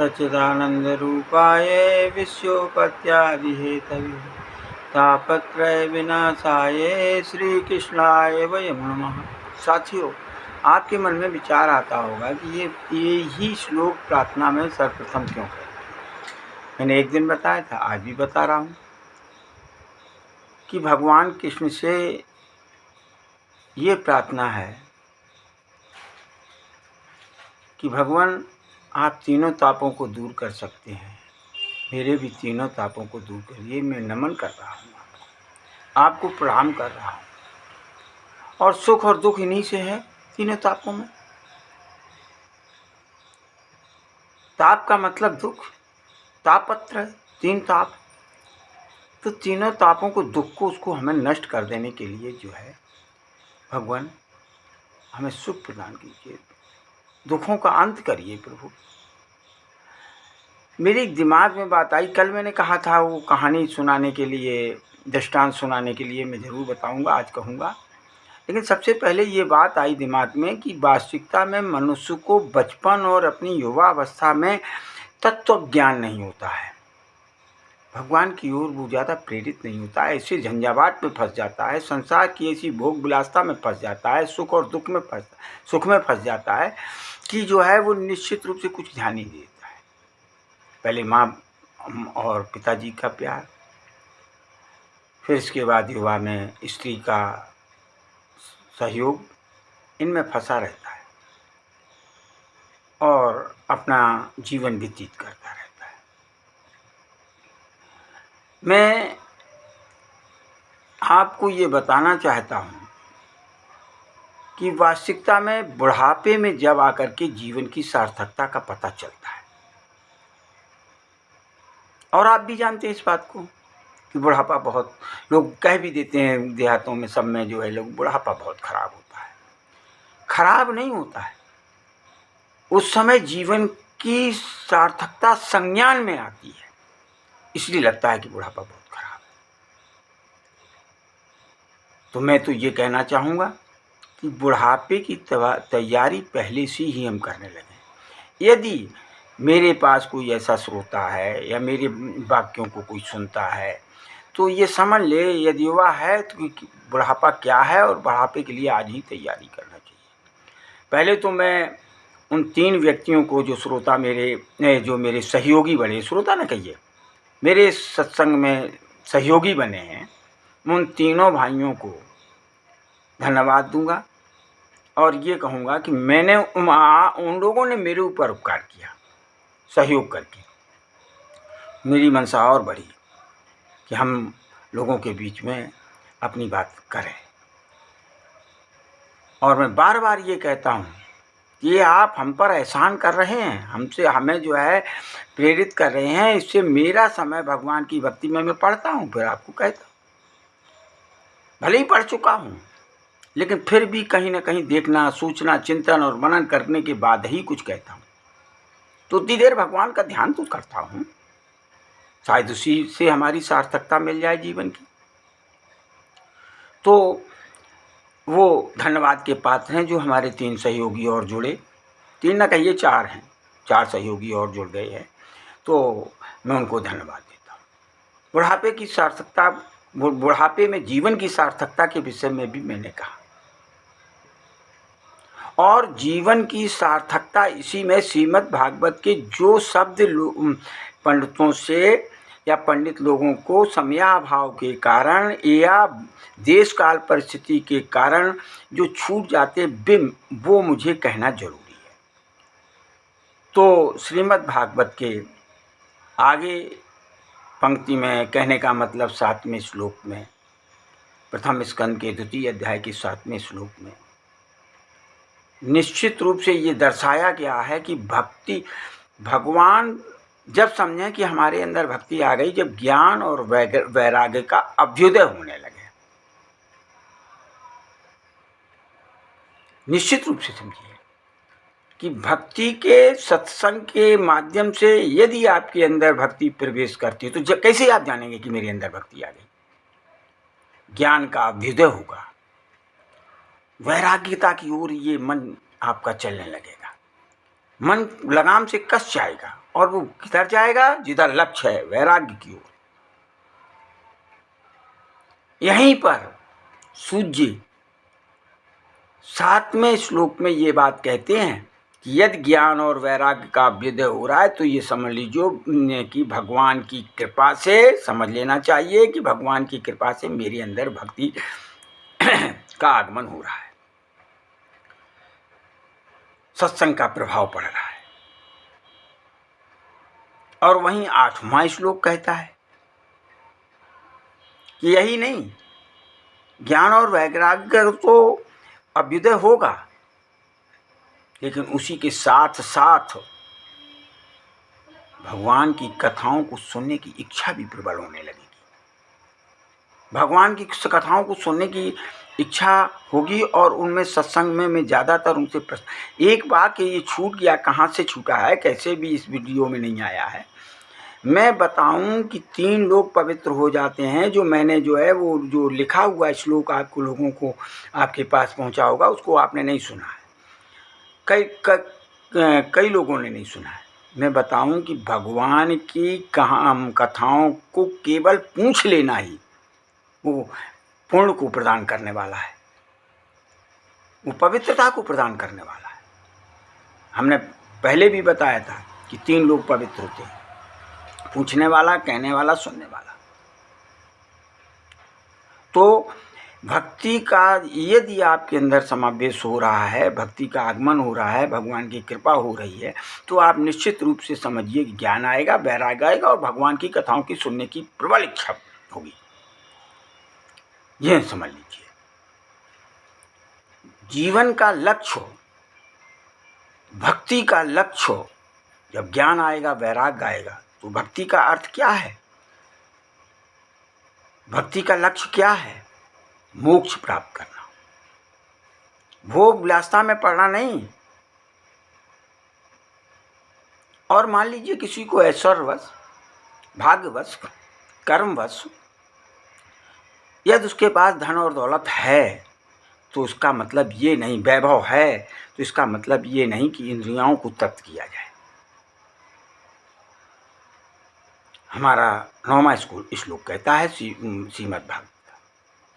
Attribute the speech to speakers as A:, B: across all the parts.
A: सच्चिदानंदरूपाय विश्वोपत्यादिहेतवे तापत्रय विनाशाय श्री कृष्णाय वयं नमः। साथियों, आपके मन में विचार आता होगा कि ये ही श्लोक प्रार्थना में सर्वप्रथम क्यों है। मैंने एक दिन बताया था, आज भी बता रहा हूँ कि भगवान कृष्ण से ये प्रार्थना है कि भगवान आप तीनों तापों को दूर कर सकते हैं, मेरे भी तीनों तापों को दूर करिए। मैं नमन कर रहा हूँ, आपको प्रणाम कर रहा हूँ। और सुख और दुख इन्हीं से है, तीनों तापों में। ताप का मतलब दुख, तापत्र है, तीन ताप। तो तीनों तापों को, दुख को, उसको हमें नष्ट कर देने के लिए जो है भगवान हमें सुख प्रदान कीजिए, दुखों का अंत करिए प्रभु। मेरे दिमाग में बात आई, कल मैंने कहा था वो कहानी सुनाने के लिए, दृष्टांत सुनाने के लिए मैं ज़रूर बताऊंगा, आज कहूँगा। लेकिन सबसे पहले ये बात आई दिमाग में कि वास्तविकता में मनुष्य को बचपन और अपनी युवा अवस्था में तत्व ज्ञान नहीं होता है, भगवान की ओर वो ज़्यादा प्रेरित नहीं होता है, ऐसे झंझावाट में फंस जाता है, संसार की ऐसी भोग विलासता में फंस जाता है, सुख और दुख में सुख में फंस जाता है कि जो है वो निश्चित रूप से कुछ ध्यान नहीं देता है। पहले माँ और पिताजी का प्यार, फिर इसके बाद युवा में स्त्री का सहयोग, इनमें फंसा रहता है और अपना जीवन व्यतीत करता रहता है। मैं आपको ये बताना चाहता हूँ कि वास्तविकता में बुढ़ापे में जब आकर के जीवन की सार्थकता का पता चलता है, और आप भी जानते हैं इस बात को कि बुढ़ापा बहुत, लोग कह भी देते हैं देहातों में, सब में जो है लोग, बुढ़ापा बहुत खराब होता है। खराब नहीं होता है, उस समय जीवन की सार्थकता संज्ञान में आती है, इसलिए लगता है कि बुढ़ापा बहुत खराब है। तो मैं तो ये कहना चाहूँगा कि बुढ़ापे की तैयारी पहले से ही हम करने लगे। यदि मेरे पास कोई ऐसा श्रोता है या मेरे वाक्यों को कोई सुनता है तो ये समझ ले, यदि युवा है तो बुढ़ापा क्या है और बुढ़ापे के लिए आज ही तैयारी करना चाहिए। पहले तो मैं उन तीन व्यक्तियों को, जो श्रोता मेरे, जो मेरे सहयोगी बने, श्रोता न कहिए, मेरे सत्संग में सहयोगी बने हैं, उन तीनों भाइयों को धन्यवाद दूंगा और ये कहूँगा कि मैंने उन लोगों ने मेरे ऊपर उपकार किया, सहयोग करके मेरी मनसा और बढ़ी कि हम लोगों के बीच में अपनी बात करें। और मैं बार बार ये कहता हूँ कि ये आप हम पर एहसान कर रहे हैं, हमसे, हमें जो है प्रेरित कर रहे हैं। इससे मेरा समय भगवान की भक्ति में मैं पढ़ता हूँ, फिर आपको कहता हूँ, भले ही पढ़ चुका हूँ, लेकिन फिर भी कहीं ना कहीं देखना, सोचना, चिंतन और मनन करने के बाद ही कुछ कहता हूँ। तो उतनी देर भगवान का ध्यान तो करता हूँ, शायद उसी से हमारी सार्थकता मिल जाए जीवन की। तो वो धन्यवाद के पात्र हैं जो हमारे तीन सहयोगी और जुड़े, तीन ना कहिए चार हैं, चार सहयोगी और जुड़ गए हैं, तो मैं उनको धन्यवाद देता हूँ। बुढ़ापे की सार्थकता, बुढ़ापे में जीवन की सार्थकता के विषय में भी मैंने कहा, और जीवन की सार्थकता इसी में श्रीमद् भागवत के जो शब्द पंडितों से या पंडित लोगों को समयाभाव के कारण या देश काल परिस्थिति के कारण जो छूट जाते, वो मुझे कहना जरूरी है। तो श्रीमद् भागवत के आगे पंक्ति में कहने का मतलब 7वें श्लोक में, प्रथम स्कंद के 2 अध्याय के 7वें श्लोक में निश्चित रूप से ये दर्शाया गया है कि भक्ति, भगवान जब समझें कि हमारे अंदर भक्ति आ गई, जब ज्ञान और वैराग्य का अभ्युदय होने लगे, निश्चित रूप से समझिए कि भक्ति के सत्संग के माध्यम से यदि आपके अंदर भक्ति प्रवेश करती है तो कैसे आप जानेंगे कि मेरे अंदर भक्ति आ गई? ज्ञान का अभ्युदय होगा, वैराग्यता की ओर ये मन आपका चलने लगेगा, मन लगाम से कस जाएगा और वो किधर जाएगा? जिधर लक्ष्य है, वैराग्य की ओर। यहीं पर सूत जी 7वें श्लोक में ये बात कहते हैं कि यदि ज्ञान और वैराग्य का अभ्युदय हो रहा है तो ये समझ लीजिए कि भगवान की कृपा से, समझ लेना चाहिए कि भगवान की कृपा से मेरे अंदर भक्ति का आगमन हो रहा है, सत्संग का प्रभाव पड़ रहा है। और वहीं 8वां श्लोक कहता है कि यही नहीं, ज्ञान और वैराग्य तो अभ्युदय होगा, लेकिन उसी के साथ साथ भगवान की कथाओं को सुनने की इच्छा भी प्रबल होने लगेगी। भगवान की कथाओं को सुनने की इच्छा होगी और उनमें सत्संग में मैं ज़्यादातर उनसे प्रश्न, एक बात ये छूट गया, कहाँ से छूटा है, कैसे भी इस वीडियो में नहीं आया है। मैं बताऊं कि 3 लोग पवित्र हो जाते हैं, जो मैंने जो है वो जो लिखा हुआ श्लोक आपको लोगों को आपके पास पहुंचा होगा, उसको आपने नहीं सुना है, कई लोगों ने नहीं सुना है। मैं बताऊं कि भगवान की कथाओं को केवल पूछ लेना ही वो पूर्ण को प्रदान करने वाला है, वो पवित्रता को प्रदान करने वाला है। हमने पहले भी बताया था कि 3 लोग पवित्र होते हैं, पूछने वाला, कहने वाला, सुनने वाला। तो भक्ति का यदि आपके अंदर समावेश हो रहा है, भक्ति का आगमन हो रहा है, भगवान की कृपा हो रही है, तो आप निश्चित रूप से समझिए कि ज्ञान आएगा, वैराग्य आएगा और भगवान की कथाओं की सुनने की प्रबल इच्छा होगी। यह समझ लीजिए। जीवन का लक्ष्य, भक्ति का लक्ष्य, जब ज्ञान आएगा, वैराग्य आएगा, तो भक्ति का अर्थ क्या है? भक्ति का लक्ष्य क्या है? मोक्ष प्राप्त करना, भोग विलासता में पड़ना नहीं। और मान लीजिए किसी को ऐश्वर्यवश, भाग्यवश, कर्मवश यदि उसके पास धन और दौलत है, तो उसका मतलब ये नहीं, वैभव है तो इसका मतलब ये नहीं कि इंद्रियों को तृप्त किया जाए। हमारा 9वां श्लोक कहता है श्रीमद् भागवत,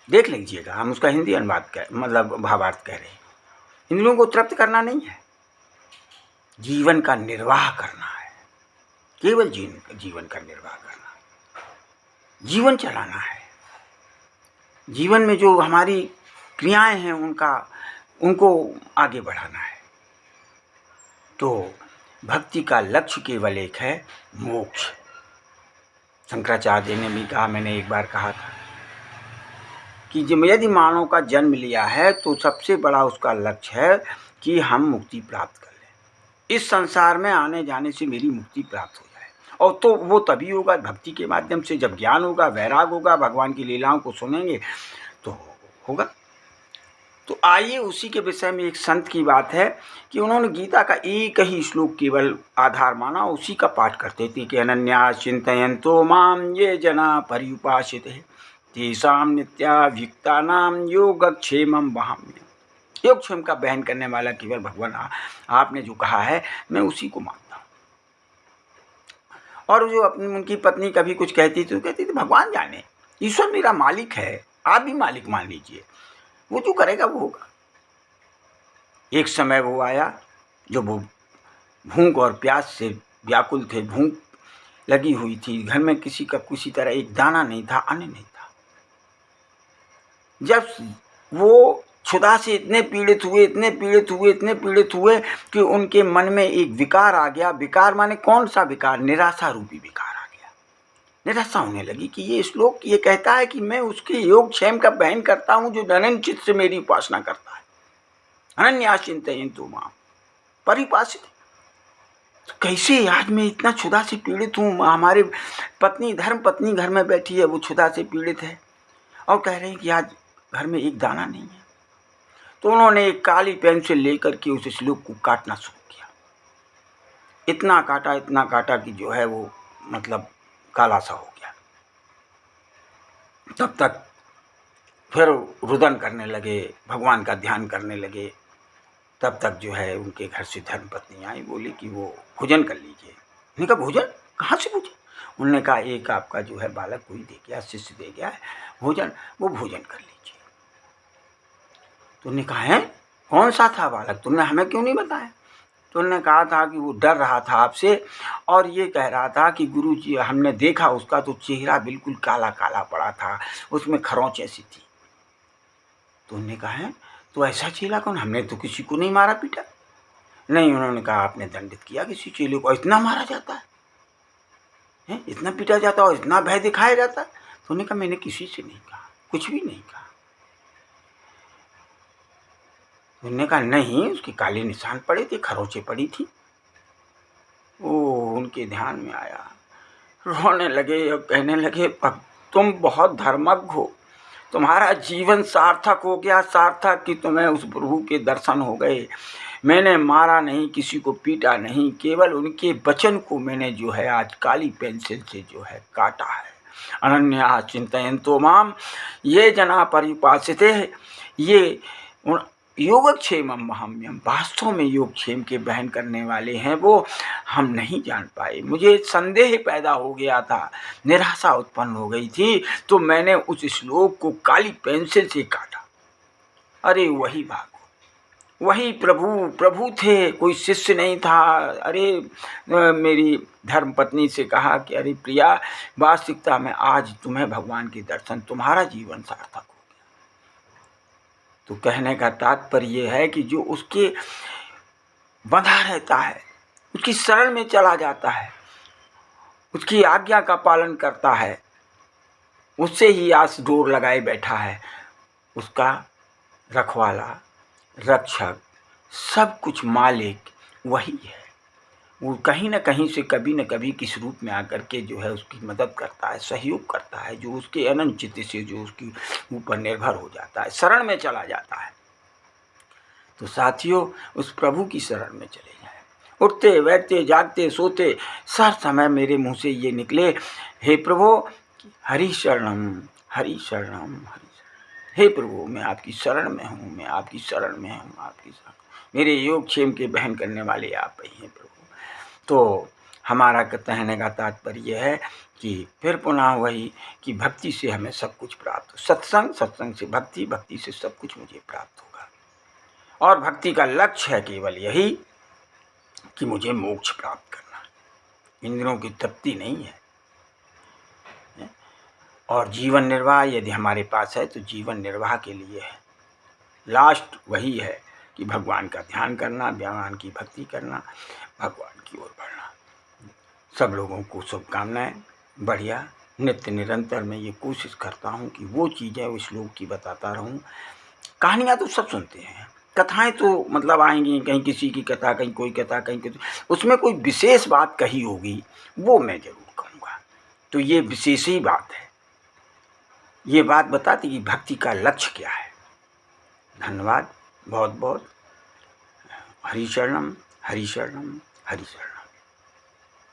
A: देख लीजिएगा, हम उसका हिंदी अनुवाद मतलब भावार्थ कह रहे हैं। इंद्रियों को तृप्त करना नहीं है, जीवन का निर्वाह करना है, केवल जीवन का निर्वाह करना, जीवन चलाना है। जीवन में जो हमारी क्रियाएं हैं उनको आगे बढ़ाना है। तो भक्ति का लक्ष्य केवल एक है, मोक्ष। शंकराचार्य ने भी कहा, मैंने एक बार कहा था कि यदि मानव का जन्म लिया है तो सबसे बड़ा उसका लक्ष्य है कि हम मुक्ति प्राप्त कर लें, इस संसार में आने जाने से मेरी मुक्ति प्राप्त हो जाए। और तो वो तभी होगा भक्ति के माध्यम से, जब ज्ञान होगा, वैराग होगा, भगवान की लीलाओं को सुनेंगे तो होगा। तो आइए उसी के विषय में एक संत की बात है कि उन्होंने गीता का एक ही श्लोक केवल आधार माना, उसी का पाठ करते थे कि अनन्या चिंतयन्तो माम ये जना पर्युपासिते तेषां नित्याभियुक्तानां योगक्षेमं वहाम्यहम्। योगक्षेम का बहन करने वाला केवल भगवान, आपने जो कहा है मैं उसी को मानता हूँ। और जो अपनी उनकी पत्नी कभी कुछ कहती थी, कहती थी भगवान जाने, ईश्वर मेरा मालिक है, आप भी मालिक मान लीजिए, वो जो करेगा वो होगा। एक समय वो आया जब वो भूख और प्यास से व्याकुल थे, भूख लगी हुई थी, घर में किसी का किसी तरह एक दाना नहीं था, अन्न नहीं था। जब वो क्षुधा से इतने पीड़ित हुए कि उनके मन में एक विकार आ गया। विकार माने कौन सा विकार? निराशा रूपी विकार आ गया। निराशा होने लगी कि ये श्लोक ये कहता है कि मैं उसके योगक्षेम का बहन करता हूँ जो अनन्य चित्त से मेरी उपासना करता है। अनन्या चिंतयन्तु माम परिपासित। तो कैसे आज मैं इतना क्षुधा से पीड़ित हूँ, हमारे पत्नी, धर्म पत्नी घर में बैठी है, वो क्षुधा से पीड़ित है और कह रहे हैं कि आज घर में एक दाना नहीं है। तो उन्होंने एक काली पेंसिल लेकर के उस श्लोक को काटना शुरू किया। इतना काटा कि जो है वो मतलब काला सा हो गया। तब तक फिर रुदन करने लगे, भगवान का ध्यान करने लगे। तब तक जो है उनके घर से धर्मपत्नी आई, बोली कि वो भोजन कर लीजिए। उन्होंने कहा भोजन कहाँ से भोजन? उन्होंने कहा एक आपका जो है बालक कोई दे गया, शिष्य दे गया है भोजन, वो भोजन कर लीजिए। तो उन्होंने कहा है कौन सा था बालक, तुमने हमें क्यों नहीं बताया? तो उन्होंने कहा था कि वो डर रहा था आपसे और ये कह रहा था कि गुरुजी हमने देखा उसका तो चेहरा बिल्कुल काला काला पड़ा था, उसमें खरोंच ऐसी थी। तो उन्होंने कहा है तो ऐसा चेला कौन? हमने तो किसी को नहीं मारा पीटा। नहीं, उन्होंने कहा आपने दंडित किया किसी चेले को, इतना मारा जाता है, इतना पीटा जाता है और इतना भय दिखाया जाता है? तो उन्होंने कहा मैंने किसी से नहीं कहा, कुछ भी नहीं कहा। उन्होंने कहा नहीं, उसके काले निशान पड़े थे, खरोंचे पड़ी थी। ओ, उनके ध्यान में आया, रोने लगे और कहने लगे तुम बहुत धर्मज्ञ हो, तुम्हारा जीवन सार्थक हो गया, सार्थक कि तुम्हें उस प्रभु के दर्शन हो गए। मैंने मारा नहीं, किसी को पीटा नहीं, केवल उनके वचन को मैंने जो है आज काली पेंसिल से जो है काटा है। अनन्या चिंतयन्तो माम ये जना पर्युपासते, ये योगक्षेमम महम्यम, वास्तव में योगक्षेम के बहन करने वाले हैं वो, हम नहीं जान पाए। मुझे संदेह पैदा हो गया था, निराशा उत्पन्न हो गई थी, तो मैंने उस श्लोक को काली पेंसिल से काटा। अरे वही भागो, वही प्रभु थे, कोई शिष्य नहीं था। अरे मेरी धर्मपत्नी से कहा कि अरे प्रिया, वास्तविकता में आज तुम्हें भगवान के दर्शन, तुम्हारा जीवन सार्थक हो गया। तो कहने का तात्पर्य यह है कि जो उसके बंधा रहता है, उसकी शरण में चला जाता है, उसकी आज्ञा का पालन करता है, उससे ही आस डोर लगाए बैठा है, उसका रखवाला, रक्षक, सब कुछ मालिक वही है। वो कहीं न कहीं से कभी न कभी किस रूप में आकर के जो है उसकी मदद करता है, सहयोग करता है, जो उसके अनंत चित्त से जो उसकी ऊपर निर्भर हो जाता है, शरण में चला जाता है। तो साथियों, उस प्रभु की शरण में चले जाएं। उठते बैठते जागते सोते सब समय मेरे मुँह से ये निकले, हे प्रभु हरि शरणम हरि शरणम हरि। हे प्रभु मैं आपकी शरण में हूँ, मैं आपकी शरण में हूँ, आपकी शरण, मेरे योगक्षेम के बहन करने वाले आप ही हैं प्रभु। तो हमारा कहने का तात्पर्य यह है कि फिर पुनः वही कि भक्ति से हमें सब कुछ प्राप्त हो, सत्संग, सत्संग से भक्ति, भक्ति से सब कुछ मुझे प्राप्त होगा। और भक्ति का लक्ष्य है केवल यही कि मुझे मोक्ष प्राप्त करना, इंद्रियों की तृप्ति नहीं है। और जीवन निर्वाह यदि हमारे पास है तो जीवन निर्वाह के लिए है, लास्ट वही है कि भगवान का ध्यान करना, भगवान की भक्ति करना, भगवान की ओर बढ़ना। सब लोगों को शुभकामनाएं। बढ़िया नित्य निरंतर मैं ये कोशिश करता हूँ कि वो चीज़ें उस श्लोक की बताता रहूँ। कहानियाँ तो सब सुनते हैं, कथाएं तो मतलब आएंगी, कहीं किसी की कथा, कहीं कोई कथा, कहीं किसी, उसमें कोई विशेष बात कही होगी वो मैं ज़रूर कहूँगा। तो ये विशेष ही बात है, ये बात बताती कि भक्ति का लक्ष्य क्या है। धन्यवाद बहुत बहुत। हरि शरणम हरि शरणम हरि शरणम।